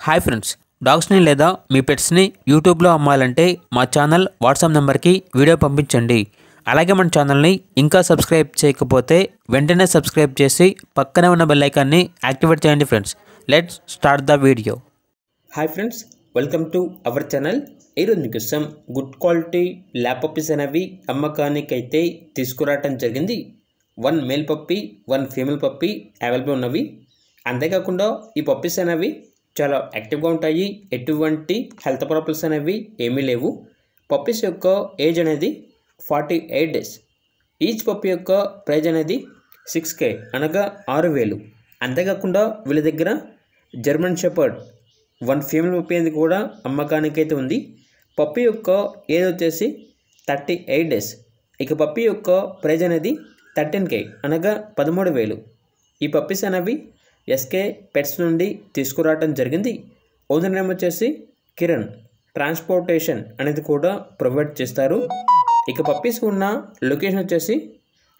Hi friends, డాగ్స్ని లేదా మీ పెట్స్ని యూట్యూబ్లో అమ్మాలంటే మా ఛానల్ వాట్సాప్ నెంబర్కి వీడియో పంపించండి. అలాగే మన ఛానల్ని ఇంకా సబ్స్క్రైబ్ చేయకపోతే వెంటనే సబ్స్క్రైబ్ చేసి పక్కనే ఉన్న బెల్ ఐకాన్ని యాక్టివేట్ చేయండి friends. Let's start the video. Hi friends, welcome to our channel. ఈరోజు మీకోసం గుడ్ క్వాలిటీ ల్యాబ్ పప్పీస్ అనేవి అమ్మకానికి అయితే తీసుకురావటం జరిగింది. 1 male puppy 1 female puppy available ఉన్నవి. అంతేకాకుండా ఈ పప్పీస్ అనేవి చాలా యాక్టివ్గా ఉంటాయి. ఎటువంటి హెల్త్ ప్రాబ్లమ్స్ అనేవి ఏమీ లేవు. పప్పీస్ యొక్క ఏజ్ అనేది 48 డేస్. ఈచ్ పప్పీ యొక్క ప్రైజ్ అనేది 6K అనగా 6,000. అంతేకాకుండా వీళ్ళ దగ్గర జర్మన్ షెపర్డ్ 1 ఫీమేల్ పప్పీ అనేది కూడా అమ్మకానికి అయితే ఉంది. పప్పీ యొక్క ఏజ్ వచ్చేసి 38 డేస్. ఇక పప్పీ యొక్క ప్రైజ్ అనేది 13K అనగా 13,000. ఈ పప్పీస్ అనేవి SK పెట్స్ నుండి తీసుకురావటం జరిగింది. ఓనర్ నేమ్ వచ్చేసి కిరణ్. ట్రాన్స్పోర్టేషన్ అనేది కూడా ప్రొవైడ్ చేస్తారు. ఇక పప్పీస్ ఉన్న లొకేషన్ వచ్చేసి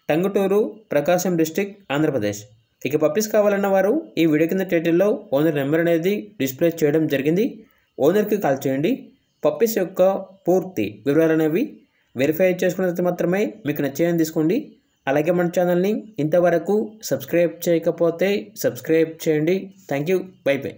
టంగుటూరు, ప్రకాశం డిస్ట్రిక్ట్, ఆంధ్రప్రదేశ్. ఇక పప్పీస్ కావాలన్న వారు ఈ వీడియో కింద టైటిల్లో ఓనర్ నెంబర్ అనేది డిస్ప్లే చేయడం జరిగింది. ఓనర్కి కాల్ చేయండి. పప్పీస్ యొక్క పూర్తి వివరాలు అనేవి వెరిఫై చేసుకున్న తర్వాత మాత్రమే మీకు నచ్చేయని తీసుకోండి. అలాగే మన ఛానల్ని ఇంతవరకు సబ్స్క్రైబ్ చేయకపోతే సబ్స్క్రైబ్ చేయండి. Thank you. By by.